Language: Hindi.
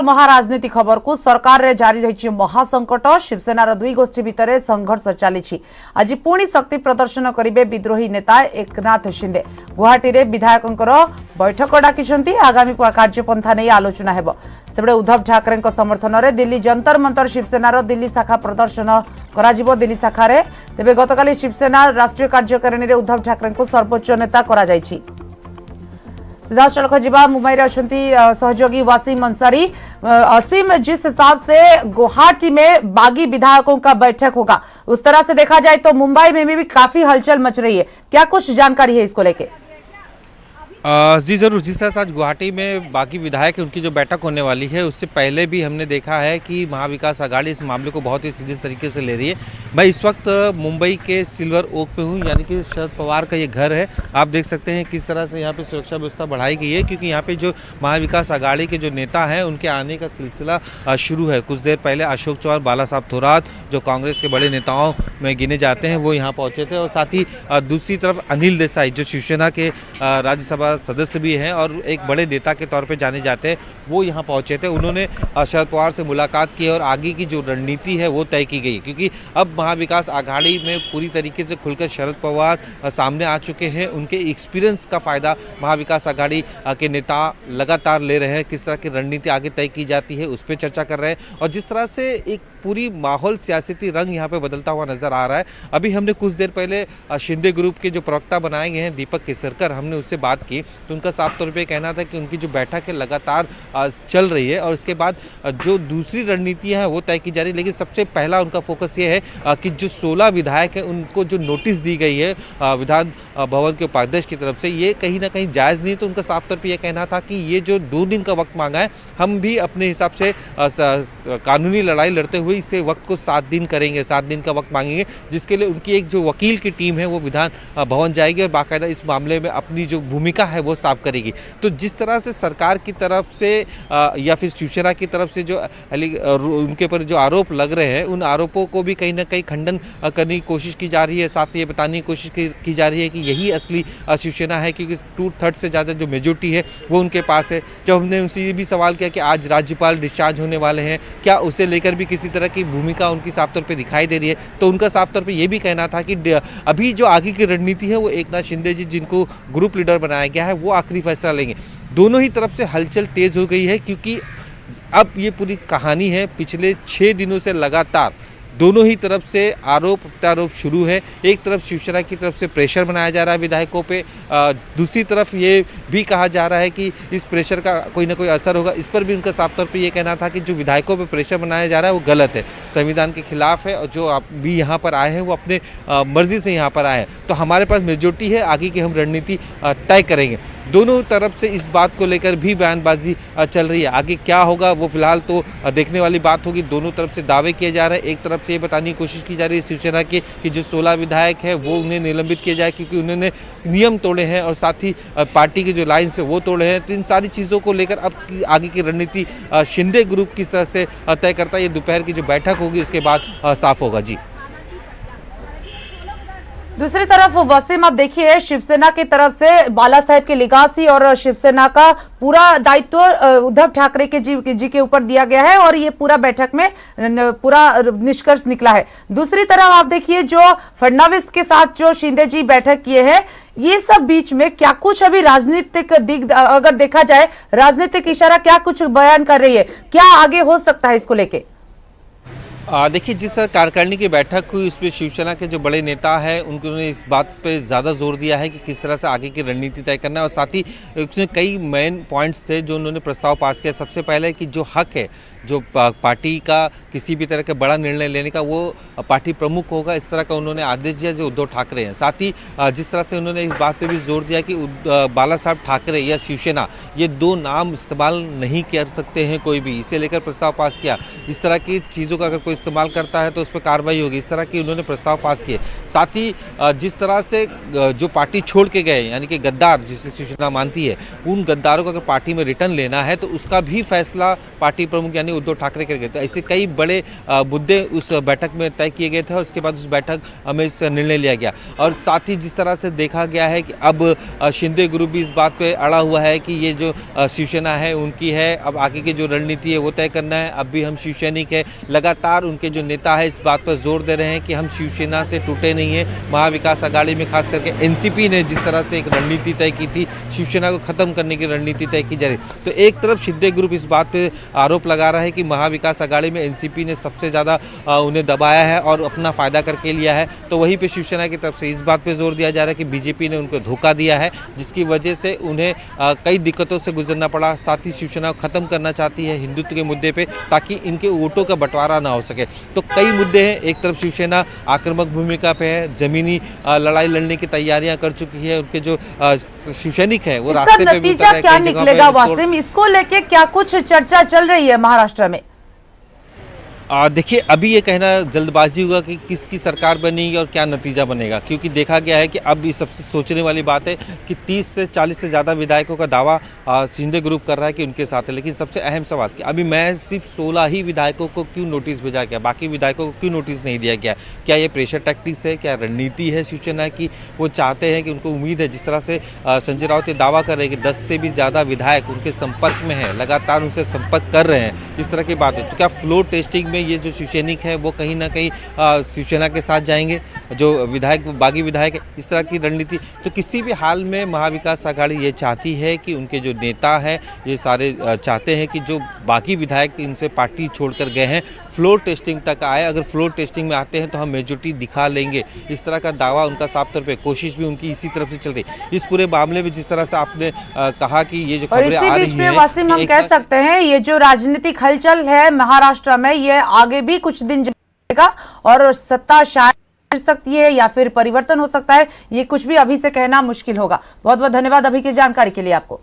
महाराजनीति खबर को सरकार रे जारी रही महासंकट। शिवसेनार दुई गोष्ठी भितर संघर्ष चली। आज पुणी शक्ति प्रदर्शन करेंगे विद्रोही नेता एकनाथ शिंदे। गुवाहाटी रे विधायकों बैठक डाकी आगामी कार्यपंथा नहीं आलोचना हेब। सेबडे उद्धव ठाकरे समर्थन में दिल्ली जंतर मंतर शिवसेनार दिल्ली शाखा प्रदर्शन करा दिल्ली शाखा रे। तेबे गतकाली शिवसेना राष्ट्रीय कार्यकारिणी रे उद्धव ठाकरे को सर्वोच्च नेता करा जायछि। सीधा सड़क जीवा मुंबई में अच्छा सहयोगी वसीम अंसारी। असीम, जिस हिसाब से गुवाहाटी में बागी विधायकों का बैठक होगा, उस तरह से देखा जाए तो मुंबई में भी काफी हलचल मच रही है। क्या कुछ जानकारी है इसको लेके? जी जरूर। जिस तरह से आज गुवाहाटी में बाकी विधायक है उनकी जो बैठक होने वाली है, उससे पहले भी हमने देखा है कि महाविकास आघाड़ी इस मामले को बहुत ही सीरियस तरीके से ले रही है। मैं इस वक्त मुंबई के सिल्वर ओक पे हूँ, यानी कि शरद पवार का ये घर है। आप देख सकते हैं किस तरह से यहाँ पे सुरक्षा व्यवस्था बढ़ाई गई है, क्योंकि यहाँ पे जो महाविकास आघाड़ी के जो नेता हैं उनके आने का सिलसिला शुरू है। कुछ देर पहले अशोक चौहान, बाला साहब थोराट, जो कांग्रेस के बड़े नेताओं में गिने जाते हैं, वो यहाँ पहुँचे थे। और साथ ही दूसरी तरफ अनिल देसाई, जो शिवसेना के राज्यसभा सदस्य भी हैं और एक बड़े नेता के तौर पे जाने जाते हैं, वो यहाँ पहुंचे थे। उन्होंने शरद पवार से मुलाकात की और आगे की जो रणनीति है वो तय की गई, क्योंकि अब महाविकास आघाड़ी में पूरी तरीके से खुलकर शरद पवार सामने आ चुके हैं। उनके एक्सपीरियंस का फ़ायदा महाविकास आघाड़ी के नेता लगातार ले रहे हैं। किस तरह की रणनीति आगे तय की जाती है उस पर चर्चा कर रहे हैं। और जिस तरह से एक पूरी माहौल सियासती रंग यहाँ पे बदलता हुआ नजर आ रहा है। अभी हमने कुछ देर पहले शिंदे ग्रुप के जो प्रवक्ता बनाए गए हैं दीपक केसरकर, हमने उससे बात की तो उनका साफ तौर पे कहना था कि उनकी जो बैठक है लगातार चल रही है और उसके बाद जो दूसरी रणनीतियां हैं वो तय की जा रही है। लेकिन सबसे पहला उनका फोकस ये है कि जो 16 विधायक हैं उनको जो नोटिस दी गई है विधान भवन के उपाध्यक्ष की तरफ से, ये कहीं ना कहीं जायज़ नहीं। तो उनका साफ तौर पर यह कहना था कि ये जो 2 दिन का वक्त मांगा है, हम भी अपने हिसाब से कानूनी लड़ाई लड़ते हुए इसे वक्त को 7 दिन करेंगे, 7 दिन का वक्त मांगेंगे, जिसके लिए उनकी एक जो वकील की टीम है वो विधान भवन जाएगी और बाकायदा इस मामले में अपनी जो भूमिका है वो साफ करेगी। तो जिस तरह से सरकार की तरफ से या फिर शिवसेना की तरफ से जो उनके ऊपर जो आरोप लग रहे हैं, उन आरोपों को भी कहीं ना कहीं खंडन करने की कोशिश की जा रही है। साथ ही ये बताने की कोशिश की जा रही है कि यही असली शिवसेना है, क्योंकि 2/3 से ज़्यादा जो मेजोरिटी है वो उनके पास है। जब हमने उनसे ये भी सवाल किया कि आज राज्यपाल डिस्चार्ज होने वाले हैं, क्या उसे लेकर भी किसी तरह की भूमिका उनकी साफ तौर पे दिखाई दे रही है, तो उनका साफ तौर पे ये भी कहना था कि अभी जो आगे की रणनीति है वो एकनाथ शिंदे जी, जिनको ग्रुप लीडर बनाया गया है, वो आखिरी फैसला लेंगे। दोनों ही तरफ से हलचल तेज हो गई है, क्योंकि अब ये पूरी कहानी है पिछले 6 दिनों से लगातार दोनों ही तरफ से आरोप प्रत्यारोप शुरू है। एक तरफ शिवसेना की तरफ से प्रेशर बनाया जा रहा है विधायकों पे, दूसरी तरफ ये भी कहा जा रहा है कि इस प्रेशर का कोई ना कोई असर होगा। इस पर भी उनका साफ तौर पे ये कहना था कि जो विधायकों पे प्रेशर बनाया जा रहा है वो गलत है, संविधान के खिलाफ है, और जो आप भी यहाँ पर आए हैं वो अपने मर्जी से यहाँ पर आए हैं। तो हमारे पास मेजोरिटी है, आगे की हम रणनीति तय करेंगे। दोनों तरफ से इस बात को लेकर भी बयानबाजी चल रही है। आगे क्या होगा वो फिलहाल तो देखने वाली बात होगी। दोनों तरफ से दावे किए जा रहे हैं। एक तरफ से ये बताने की कोशिश की जा रही है शिवसेना की कि जो 16 विधायक है वो उन्हें निलंबित किया जाए, क्योंकि उन्होंने नियम तोड़े हैं और साथ ही पार्टी के जो लाइन्स है वो तोड़े हैं। तो इन सारी चीज़ों को लेकर अब आगे की रणनीति शिंदे ग्रुप किस तरह से तय करता है, ये दोपहर की जो बैठक होगी उसके बाद साफ होगा। जी। दूसरी तरफ वसीम, अब देखिए शिवसेना की तरफ से बाला साहेब की लिगासी और शिवसेना का पूरा दायित्व उद्धव ठाकरे के जी के ऊपर दिया गया है और ये पूरा बैठक में पूरा निष्कर्ष निकला है। दूसरी तरफ आप देखिए जो फडणवीस के साथ जो शिंदे जी बैठक किए हैं, ये सब बीच में क्या कुछ अभी राजनीतिक दिग, अगर देखा जाए राजनीतिक इशारा क्या कुछ बयान कर रही है, क्या आगे हो सकता है इसको लेके? देखिए, जिस तरह कार्यकारिणी की बैठक हुई उसमें शिवसेना के जो बड़े नेता हैं उन्होंने इस बात पे ज़्यादा जोर दिया है कि किस तरह से आगे की रणनीति तय करना है। और साथ ही उसमें कई मेन पॉइंट्स थे जो उन्होंने प्रस्ताव पास किया। सबसे पहले कि जो हक है, जो पार्टी का किसी भी तरह का बड़ा निर्णय लेने का, वो पार्टी प्रमुख होगा, इस तरह का उन्होंने आदेश दिया जो उद्धव ठाकरे हैं। साथ ही जिस तरह से उन्होंने इस बात पे भी जोर दिया कि बाला साहब ठाकरे या शिवसेना, ये 2 नाम इस्तेमाल नहीं कर सकते हैं कोई भी, इसे लेकर प्रस्ताव पास किया। इस तरह की चीज़ों का अगर कोई इस्तेमाल करता है तो उस पर कार्रवाई होगी, इस तरह की उन्होंने प्रस्ताव पास किए। साथ ही जिस तरह से जो पार्टी छोड़ के गए, यानी कि गद्दार जिसे शिवसेना मानती है, उन गद्दारों को अगर पार्टी में रिटर्न लेना है तो उसका भी फैसला पार्टी प्रमुख यानी माननीय उद्धव ठाकरे के गए थे। ऐसे कई बड़े मुद्दे उस बैठक में तय किए गए थे और उसके बाद उस बैठक में इस निर्णय लिया गया। और साथ ही जिस तरह से देखा गया है कि अब शिंदे ग्रुप भी इस बात पे अड़ा हुआ है कि ये जो शिवसेना है उनकी है, अब आगे की जो रणनीति है वो तय करना है। अब भी हम शिवसैनिक है, लगातार उनके जो नेता है इस बात पर जोर दे रहे हैं कि हम शिवसेना से टूटे नहीं है। महाविकास आघाड़ी में खास करके एनसीपी ने जिस तरह से एक रणनीति तय की थी, शिवसेना को खत्म करने की रणनीति तय की जा रही, तो एक तरफ शिंदे ग्रुप इस बात पे आरोप लगा रहा है कि महाविकास आघाड़ी में एनसीपी ने सबसे ज़्यादा उन्हें दबाया है और अपना फायदा करके लिया है, तो वहीं पे शिवसेना की तरफ से इस बात पे जोर दिया जा रहा है कि बीजेपी ने उनको धोखा दिया है, जिसकी वजह से उन्हें कई दिक्कतों से गुजरना पड़ा। साथ ही शिवसेना को खत्म करना चाहती है हिंदुत्व के मुद्दे पे, ताकि इनके वोटों का बंटवारा ना हो सके। तो कई मुद्दे हैं, एक तरफ शिवसेना आक्रामक भूमिका पे है, जमीनी लड़ाई लड़ने की तैयारियां कर चुकी है, उनके जो शिवसैनिक है वो रास्ते पे भी नतीजा उतर रहे हैं, क्या कई जगह निकलेगा पे वासिम, इसको लेके क्या कुछ चर्चा चल रही है महाराष्ट्र में? देखिए, अभी ये कहना जल्दबाजी होगा कि किसकी सरकार बनेगी और क्या नतीजा बनेगा, क्योंकि देखा गया है कि अब ये सबसे सोचने वाली बात है कि 30 से 40 से ज़्यादा विधायकों का दावा शिंदे ग्रुप कर रहा है कि उनके साथ है। लेकिन सबसे अहम सवाल कि अभी मैं सिर्फ 16 ही विधायकों को क्यों नोटिस भेजा गया, बाकी विधायकों को क्यों नोटिस नहीं दिया गया? क्या ये प्रेशर टैक्टिक्स है, क्या रणनीति है शिवसेना की? वो चाहते हैं कि उनको उम्मीद है, जिस तरह से संजय राउत ये दावा कर रहे हैं कि 10 से भी ज़्यादा विधायक उनके संपर्क में हैं, लगातार उनसे संपर्क कर रहे हैं, इस तरह की बात है। तो क्या फ्लोर टेस्टिंग में ये जो शिवसैनिक है वो कहीं ना कहीं शिवसेना के साथ जाएंगे, जो विधायक बागी विधायक है, इस तरह की रणनीति? तो किसी भी हाल में महाविकास आघाड़ी ये चाहती है कि उनके जो नेता है ये सारे चाहते हैं कि जो बाकी विधायक इनसे पार्टी छोड़कर गए हैं फ्लोर टेस्टिंग तक आए। अगर फ्लोर टेस्टिंग में आते हैं तो हम मेजॉरिटी दिखा लेंगे, इस तरह का दावा उनका साफ तौर पे, कोशिश भी उनकी इसी तरफ से चल रही। इस पूरे मामले में जिस तरह से आपने कहा कि ये जो खबरें आ रही हैं, वासिम, हम कह सकते हैं ये जो राजनीतिक हलचल है महाराष्ट्र में ये आगे भी कुछ दिन चलेगा और सत्ता शायद मिल सकती है या फिर परिवर्तन हो सकता है, ये कुछ भी अभी से कहना मुश्किल होगा। बहुत बहुत धन्यवाद अभी की जानकारी के लिए आपको।